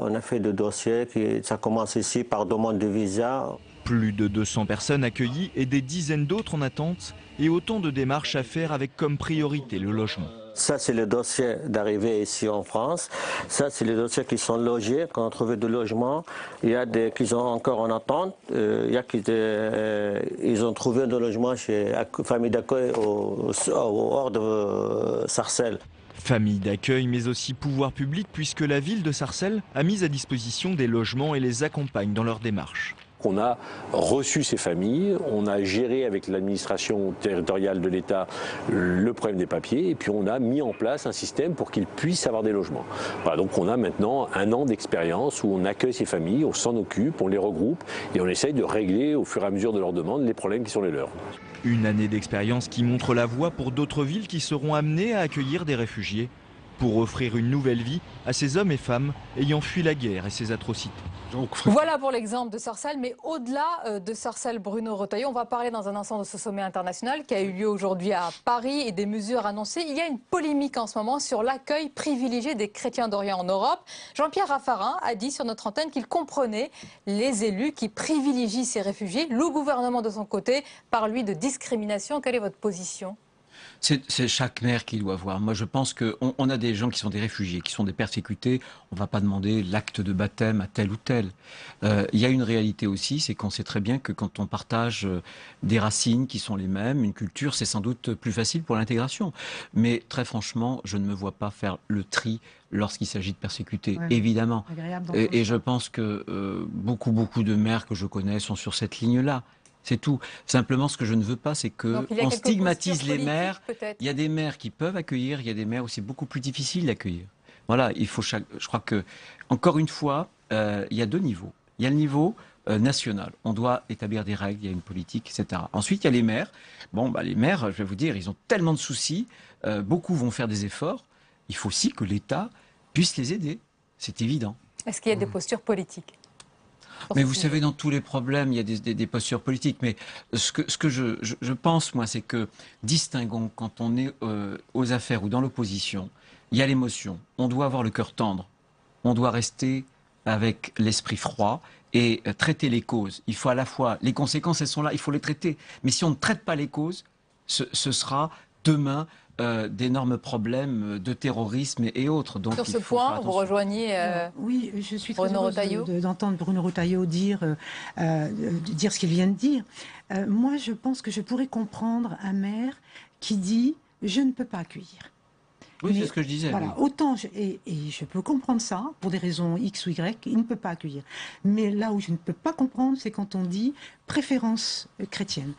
On a fait des dossiers, ça commence ici par demande de visa. Plus de 200 personnes accueillies et des dizaines d'autres en attente et autant de démarches à faire avec comme priorité le logement. Ça, c'est le dossier d'arrivée ici en France. Ça, c'est les dossiers qui sont logés, qu'on a trouvé de logement. Il y a des qui sont encore en attente. Il y a qui ils ont trouvé de logement chez famille d'accueil hors de Sarcelles. Famille d'accueil, mais aussi pouvoir public, puisque la ville de Sarcelles a mis à disposition des logements et les accompagne dans leur démarche. On a reçu ces familles, on a géré avec l'administration territoriale de l'État le problème des papiers et puis on a mis en place un système pour qu'ils puissent avoir des logements. Voilà, donc on a maintenant 1 an d'expérience où on accueille ces familles, on s'en occupe, on les regroupe et on essaye de régler au fur et à mesure de leurs demandes les problèmes qui sont les leurs. Une année d'expérience qui montre la voie pour d'autres villes qui seront amenées à accueillir des réfugiés pour offrir une nouvelle vie à ces hommes et femmes ayant fui la guerre et ses atrocités. Voilà pour l'exemple de Sarcelles, mais au-delà de Sarcelles, Bruno Retailleau, on va parler dans un instant de ce sommet international qui a eu lieu aujourd'hui à Paris et des mesures annoncées. Il y a une polémique en ce moment sur l'accueil privilégié des chrétiens d'Orient en Europe. Jean-Pierre Raffarin a dit sur notre antenne qu'il comprenait les élus qui privilégient ces réfugiés. Le gouvernement de son côté parle lui de discrimination. Quelle est votre position ? C'est chaque maire qui doit voir. Moi, je pense qu'on a des gens qui sont des réfugiés, qui sont des persécutés. On ne va pas demander l'acte de baptême à tel ou tel. Il y a une réalité aussi, c'est qu'on sait très bien que quand on partage des racines qui sont les mêmes, une culture, c'est sans doute plus facile pour l'intégration. Mais très franchement, je ne me vois pas faire le tri lorsqu'il s'agit de persécuter, évidemment. Et je pense que beaucoup de maires que je connais sont sur cette ligne-là. C'est tout. Simplement, ce que je ne veux pas, c'est qu'on stigmatise les maires. Il y a des maires qui peuvent accueillir, il y a des maires où c'est beaucoup plus difficile d'accueillir. Voilà, il faut je crois que, encore une fois, il y a 2 niveaux. Il y a le niveau national. On doit établir des règles, il y a une politique, etc. Ensuite, il y a les maires. Bon, les maires, je vais vous dire, ils ont tellement de soucis. Beaucoup vont faire des efforts. Il faut aussi que l'État puisse les aider. C'est évident. Est-ce qu'il y a des postures politiques ? Mais vous savez, dans tous les problèmes, il y a des postures politiques. Mais ce que je pense, moi, c'est que distinguons quand on est aux affaires ou dans l'opposition, il y a l'émotion. On doit avoir le cœur tendre. On doit rester avec l'esprit froid et traiter les causes. Il faut à la fois, les conséquences, elles sont là, il faut les traiter. Mais si on ne traite pas les causes, ce sera demain d'énormes problèmes de terrorisme et autres. Donc, sur ce point, vous rejoignez oui, je suis très heureuse d'entendre Bruno Retailleau dire ce qu'il vient de dire. Moi, je pense que je pourrais comprendre un maire qui dit « je ne peux pas accueillir ». Oui, c'est ce que je disais. Voilà, oui. Autant, et je peux comprendre ça, pour des raisons X ou Y, il ne peut pas accueillir. Mais là où je ne peux pas comprendre, c'est quand on dit préférence chrétienne.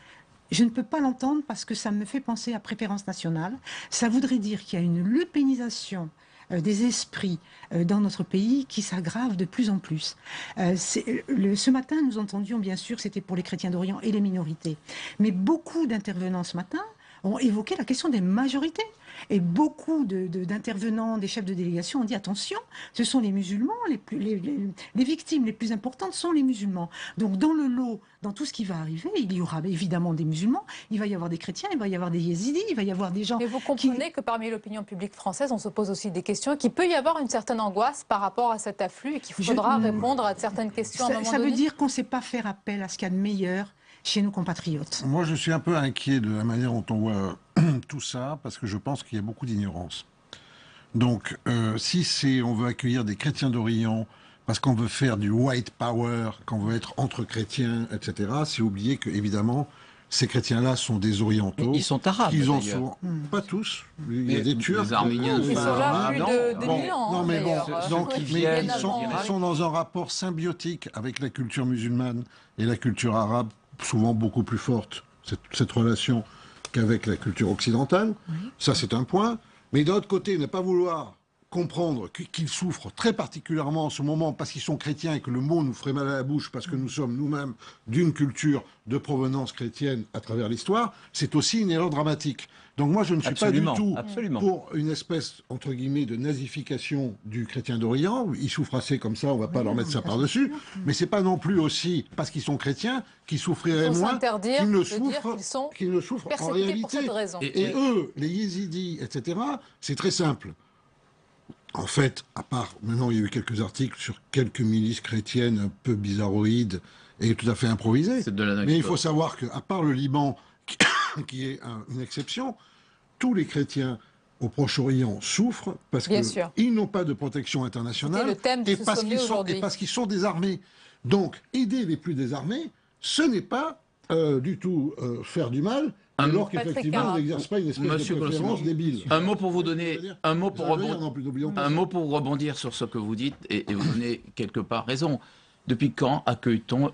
Je ne peux pas l'entendre parce que ça me fait penser à préférence nationale. Ça voudrait dire qu'il y a une lupénisation des esprits dans notre pays qui s'aggrave de plus en plus. Ce matin, nous entendions, bien sûr, c'était pour les chrétiens d'Orient et les minorités. Mais beaucoup d'intervenants ce matin ont évoqué la question des majorités. Et beaucoup d'intervenants, des chefs de délégation ont dit attention, ce sont les musulmans, les victimes les plus importantes sont les musulmans. Donc dans le lot, dans tout ce qui va arriver, il y aura évidemment des musulmans, il va y avoir des chrétiens, il va y avoir des yézidis, il va y avoir des gens... Mais vous comprenez que parmi l'opinion publique française, on se pose aussi des questions, qu'il peut y avoir une certaine angoisse par rapport à cet afflux et qu'il faudra répondre à certaines questions à un moment donné. Ça veut dire qu'on ne sait pas faire appel à ce qu'il y a de meilleur chez nos compatriotes. Moi, je suis un peu inquiet de la manière dont on voit tout ça, parce que je pense qu'il y a beaucoup d'ignorance. Donc, si on veut accueillir des chrétiens d'Orient, parce qu'on veut faire du white power, qu'on veut être entre chrétiens, etc., c'est oublier que, évidemment, ces chrétiens-là sont des orientaux. Ils sont arabes, ils en sont pas tous. Il y a des Turcs. Les Arméniens. Ils sont là plus de 1000 ans. Non, mais bon, donc, ils sont dans un rapport symbiotique avec la culture musulmane et la culture arabe, souvent beaucoup plus forte, cette relation, qu'avec la culture occidentale. Oui. Ça, c'est un point. Mais d'un autre côté, ne pas vouloir comprendre qu'ils souffrent très particulièrement en ce moment parce qu'ils sont chrétiens et que le mot nous ferait mal à la bouche parce que nous sommes nous-mêmes d'une culture de provenance chrétienne à travers l'histoire, c'est aussi une erreur dramatique. Donc moi, je ne suis pas du tout pour une espèce, entre guillemets, de nazification du chrétien d'Orient. Ils souffrent assez comme ça, on ne va pas leur mettre ça par-dessus. Mais ce n'est pas non plus aussi, parce qu'ils sont chrétiens, qu'ils souffriraient moins qu'ils ne souffrent en réalité. Et eux, les yézidis, etc., c'est très simple. En fait, à part, maintenant, il y a eu quelques articles sur quelques milices chrétiennes un peu bizarroïdes et tout à fait improvisées. Mais il faut savoir qu'à part le Liban, qui est une exception, tous les chrétiens au Proche-Orient souffrent parce qu'ils n'ont pas de protection internationale le thème de et, ce parce sommet qu'ils sont désarmés. Donc, aider les plus désarmés, ce n'est pas du tout faire du mal, alors qu'effectivement, on n'exerce pas une espèce de préférence débile. Un mot pour vous donner, un mot pour rebondir sur ce que vous dites, et vous donnez quelque part raison. Depuis quand accueille-t-on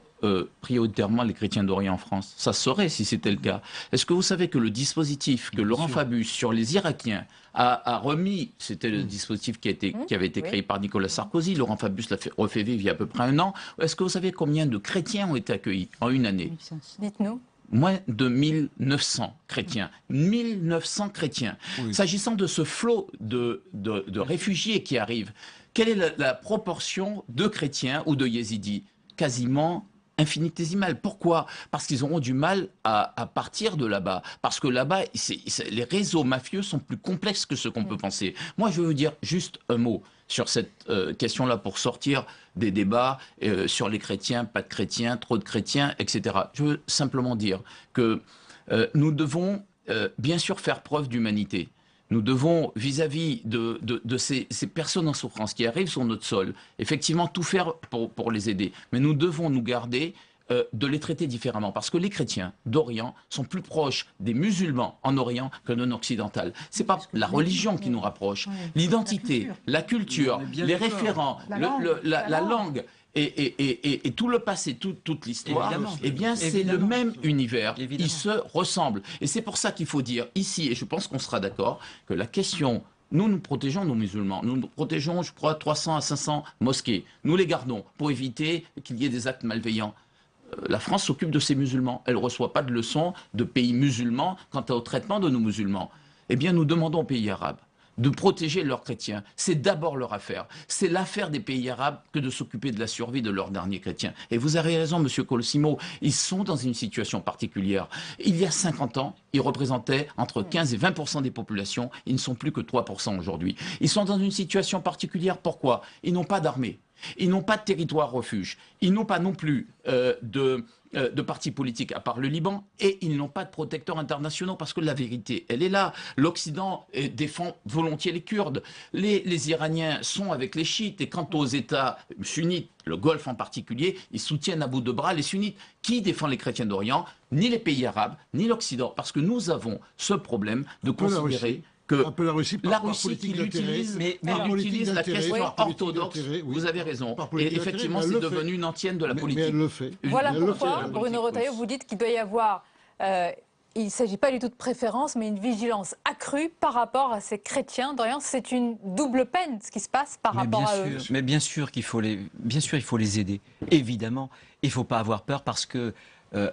prioritairement les chrétiens d'Orient en France? Ça serait si c'était le cas. Est-ce que vous savez que le dispositif que Laurent Fabius sur les Irakiens a remis, c'était le dispositif qui avait été créé par Nicolas Sarkozy, Laurent Fabius l'a refait vivre il y a à peu près un an. Est-ce que vous savez combien de chrétiens ont été accueillis en une année? Dites-nous. Moins de 1900 chrétiens. 1900 chrétiens. Oui. S'agissant de ce flot de réfugiés qui arrivent, quelle est la proportion de chrétiens ou de yézidis? Quasiment infinitésimale. Pourquoi? Parce qu'ils auront du mal à partir de là-bas. Parce que là-bas, les réseaux mafieux sont plus complexes que ce qu'on peut penser. Moi, je veux vous dire juste un mot sur cette question-là pour sortir des débats sur les chrétiens, pas de chrétiens, trop de chrétiens, etc. Je veux simplement dire que nous devons bien sûr faire preuve d'humanité. Nous devons, vis-à-vis de ces personnes en souffrance qui arrivent sur notre sol, effectivement tout faire pour les aider. Mais nous devons nous garder de les traiter différemment. Parce que les chrétiens d'Orient sont plus proches des musulmans en Orient que non occidental. Ce n'est pas la religion qui nous rapproche. L'identité, la culture, les référents, la langue. Et tout le passé, toute l'histoire, eh bien, c'est le même univers. Ils se ressemblent. Et c'est pour ça qu'il faut dire ici, et je pense qu'on sera d'accord, que la question, nous protégeons nos musulmans. Nous protégeons, je crois, 300 à 500 mosquées. Nous les gardons pour éviter qu'il y ait des actes malveillants. La France s'occupe de ses musulmans. Elle ne reçoit pas de leçons de pays musulmans quant au traitement de nos musulmans. Eh bien, nous demandons aux pays arabes de protéger leurs chrétiens. C'est d'abord leur affaire. C'est l'affaire des pays arabes que de s'occuper de la survie de leurs derniers chrétiens. Et vous avez raison, Monsieur Colsimo, ils sont dans une situation particulière. Il y a 50 ans, ils représentaient entre 15 et 20% des populations. Ils ne sont plus que 3% aujourd'hui. Ils sont dans une situation particulière. Pourquoi? Ils n'ont pas d'armée. Ils n'ont pas de territoire refuge. Ils n'ont pas non plus de partis politiques à part le Liban, et ils n'ont pas de protecteurs internationaux, parce que la vérité, elle est là. L'Occident défend volontiers les Kurdes. Les Iraniens sont avec les chiites, et quant aux États sunnites, le Golfe en particulier, ils soutiennent à bout de bras les sunnites. Qui défend les chrétiens d'Orient? Ni les pays arabes, ni l'Occident, parce que nous avons ce problème de considérer que la Russie qui l'utilise, mais elle utilise la question orthodoxe, vous avez raison, et effectivement c'est devenu une antienne de la politique. Mais elle le fait. Voilà pourquoi, Bruno Retailleau, vous dites qu'il doit y avoir, il ne s'agit pas du tout de préférence, mais une vigilance accrue par rapport à ces chrétiens d'Orient. C'est une double peine ce qui se passe par rapport à eux. Mais bien sûr qu'il faut les aider, évidemment. Il ne faut pas avoir peur parce que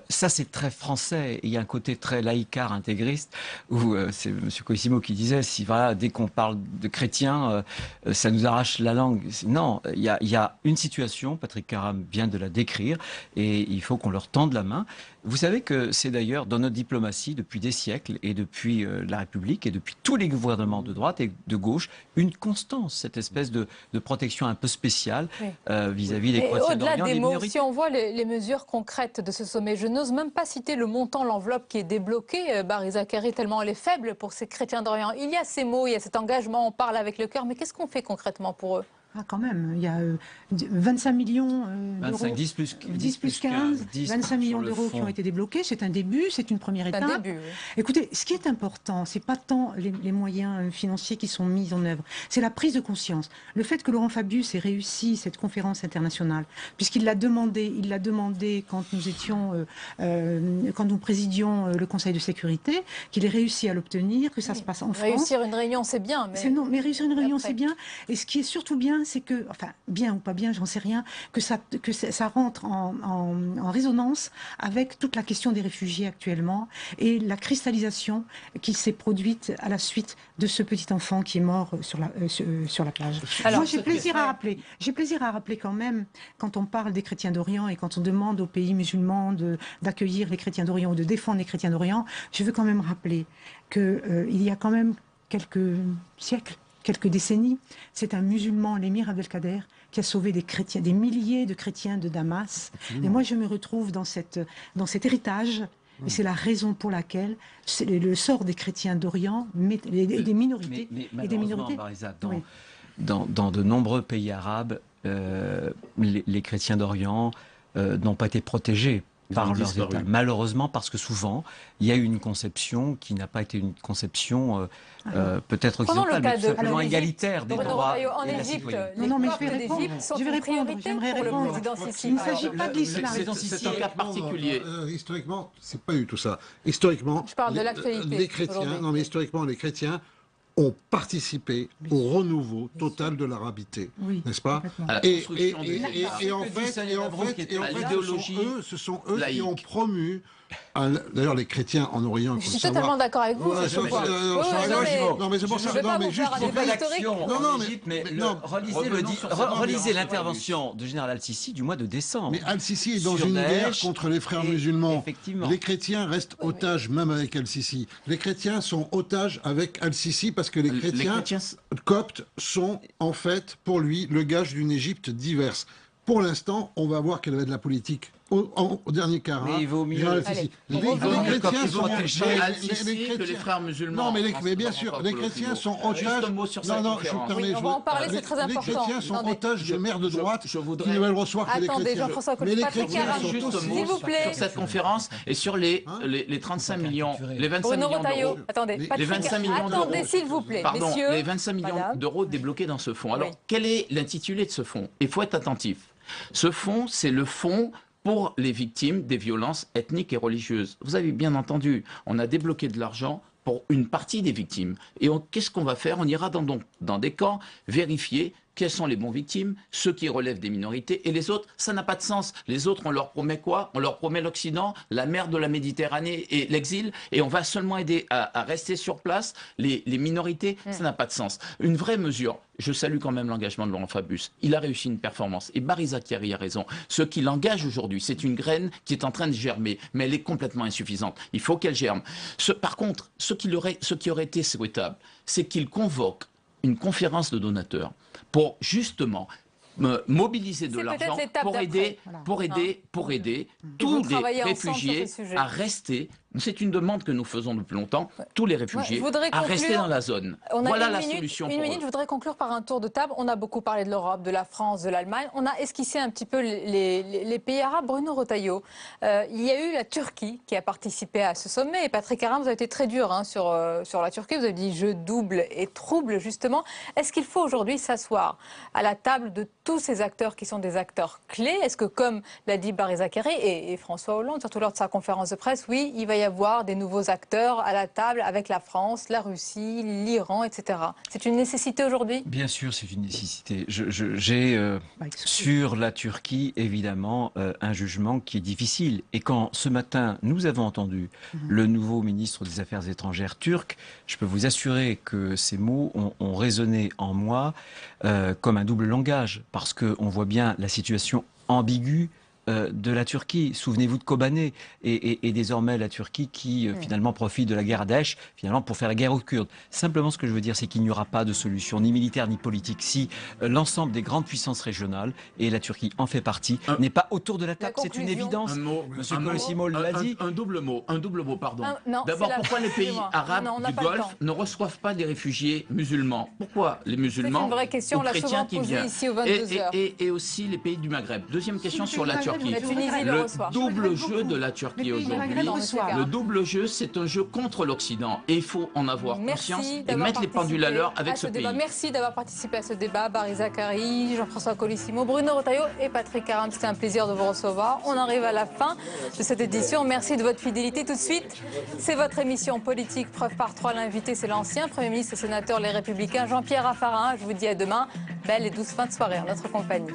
ça, c'est très français. Il y a un côté très laïcard, intégriste, où c'est M. Colsimo qui disait, si voilà, dès qu'on parle de chrétiens, ça nous arrache la langue. Non, il y a une situation, Patrick Karam vient de la décrire, et il faut qu'on leur tende la main. Vous savez que c'est d'ailleurs dans notre diplomatie, depuis des siècles, et depuis la République, et depuis tous les gouvernements de droite et de gauche, une constance, cette espèce de protection un peu spéciale vis-à-vis des chrétiens d'Orient. Au-delà des mots, si on voit les mesures concrètes de ce sommet, je n'ose même pas citer le montant, l'enveloppe qui est débloquée, Barry Zacharie, tellement elle est faible pour ces chrétiens d'Orient. Il y a ces mots, il y a cet engagement, on parle avec le cœur, mais qu'est-ce qu'on fait concrètement pour eux? Ah, quand même, il y a 25 millions d'euros. 10 plus 15, 25 millions d'euros qui ont été débloqués. C'est un début, c'est une première étape. Un début, oui. Écoutez, ce qui est important, c'est pas tant les moyens financiers qui sont mis en œuvre, c'est la prise de conscience. Le fait que Laurent Fabius ait réussi cette conférence internationale, puisqu'il l'a demandé quand nous étions, quand nous présidions le Conseil de sécurité, qu'il ait réussi à l'obtenir, que ça se passe en France. Réussir une réunion, c'est bien. Mais réussir une réunion, c'est bien. Et ce qui est surtout bien, c'est que, enfin, bien ou pas bien, j'en sais rien, que ça rentre en résonance avec toute la question des réfugiés actuellement et la cristallisation qui s'est produite à la suite de ce petit enfant qui est mort sur la plage. Alors, moi, j'ai plaisir à rappeler quand même, quand on parle des chrétiens d'Orient et quand on demande aux pays musulmans d'accueillir les chrétiens d'Orient ou de défendre les chrétiens d'Orient, je veux quand même rappeler qu'il y a quand même quelques siècles, quelques décennies, c'est un musulman, l'émir Abdelkader, qui a sauvé des chrétiens, des milliers de chrétiens de Damas. Absolument. Et moi, je me retrouve dans cet héritage Et c'est la raison pour laquelle le sort des chrétiens d'Orient, des minorités... Mais Barisa, dans de nombreux pays arabes, les chrétiens d'Orient n'ont pas été protégés par leurs États. Malheureusement, parce que souvent, il y a eu une conception qui n'a pas été une conception peut-être occidentale, mais tout simplement égalitaire des droits en et de la Égypte, citoyenneté. les Coptes d'Égypte sont une priorité pour le président Sissi. Il ne s'agit pas de l'islam. C'est un cas particulier. Historiquement, c'est pas du tout ça. Historiquement, je parle de l'actualité. Les chrétiens, non mais historiquement, les chrétiens ont participé au renouveau total de l'arabité, n'est-ce pas? Et en fait, ce sont eux qui ont promu. D'ailleurs, les chrétiens en Orient. Je suis totalement d'accord avec vous. Non, mais c'est pour ça. Non, mais juste relisez l'intervention de général Al-Sisi du mois de décembre. Mais Al-Sisi est dans une guerre contre les frères musulmans. Les chrétiens restent otages même avec Al-Sisi. Les chrétiens sont otages avec Al-Sisi parce que les chrétiens coptes sont en fait pour lui le gage d'une Égypte diverse. Pour l'instant, on va voir quelle va être la politique. Au dernier quart, mais il vaut mieux les chrétiens sont que les frères musulmans. Non, mais bien sûr, les chrétiens sont otages. Non, on va en parler, c'est très important. Les chrétiens sont otages des maires de droite qui ne veulent recevoir que les chrétiens. Jean-François Coppi, Patrick Caram, s'il vous plaît. Sur cette conférence et sur les 35 millions, les 25 millions d'euros. Attendez, les 25 millions d'euros. Attendez, s'il vous plaît, messieurs. Les 25 millions d'euros débloqués dans ce fonds. Alors, quel est l'intitulé de ce fonds? Il faut être attentif. Ce fonds, c'est le fonds pour les victimes des violences ethniques et religieuses. Vous avez bien entendu, on a débloqué de l'argent pour une partie des victimes. Et qu'est-ce qu'on va faire? On ira dans des camps vérifier quelles sont les bons victimes, ceux qui relèvent des minorités, et les autres, ça n'a pas de sens. Les autres, on leur promet quoi? On leur promet l'Occident, la mer de la Méditerranée et l'exil, et on va seulement aider à rester sur place les minorités, ça n'a pas de sens. Une vraie mesure, je salue quand même l'engagement de Laurent Fabius, il a réussi une performance, et Barisa Chiari a raison. Ce qui l'engage aujourd'hui, c'est une graine qui est en train de germer, mais elle est complètement insuffisante. Il faut qu'elle germe. Par contre, ce qui aurait été souhaitable, c'est qu'il convoque une conférence de donateurs pour justement mobiliser de l'argent pour aider tous les réfugiés à rester. C'est une demande que nous faisons depuis longtemps, tous les réfugiés à rester dans la zone. Voilà la solution pour eux. Je voudrais conclure par un tour de table. On a beaucoup parlé de l'Europe, de la France, de l'Allemagne. On a esquissé un petit peu les pays arabes. Bruno Retailleau, il y a eu la Turquie qui a participé à ce sommet. Et Patrick Caram, vous avez été très dur sur la Turquie. Vous avez dit jeu double et trouble, justement. Est-ce qu'il faut aujourd'hui s'asseoir à la table de tous ces acteurs qui sont des acteurs clés? Est-ce que, comme l'a dit Barisa Chiari et François Hollande, surtout lors de sa conférence de presse, oui, il va y avoir des nouveaux acteurs à la table avec la France, la Russie, l'Iran, etc. C'est une nécessité aujourd'hui? Bien sûr, c'est une nécessité. J'ai sur la Turquie, évidemment, un jugement qui est difficile. Et quand ce matin, nous avons entendu le nouveau ministre des Affaires étrangères turc, je peux vous assurer que ces mots ont résonné en moi comme un double langage, parce qu'on voit bien la situation ambiguë de la Turquie. Souvenez-vous de Kobané et désormais la Turquie qui finalement profite de la guerre à Daesh finalement pour faire la guerre aux Kurdes. Simplement ce que je veux dire, c'est qu'il n'y aura pas de solution ni militaire ni politique si l'ensemble des grandes puissances régionales, et la Turquie en fait partie, n'est pas autour de la table. C'est une évidence. Monsieur Colosimo l'a dit. Un double mot, pardon. D'abord, pourquoi les pays arabes du Golfe ne reçoivent pas des réfugiés musulmans? Pourquoi les musulmans ou chrétiens qui viennent et aussi les pays du Maghreb? Deuxième question sur la Turquie. Le double jeu de la Turquie aujourd'hui, le double jeu, c'est un jeu contre l'Occident. Et il faut en avoir conscience et mettre les pendules à l'heure avec ce pays. Merci d'avoir participé à ce débat. Barisa Chiari, Jean-François Colosimo, Bruno Retailleau et Patrick Caram. C'était un plaisir de vous recevoir. On arrive à la fin de cette édition. Merci de votre fidélité. Tout de suite, c'est votre émission politique. Preuve par 3, l'invité, c'est l'ancien Premier ministre et sénateur Les Républicains, Jean-Pierre Raffarin. Je vous dis à demain. Belle et douce fin de soirée en notre compagnie.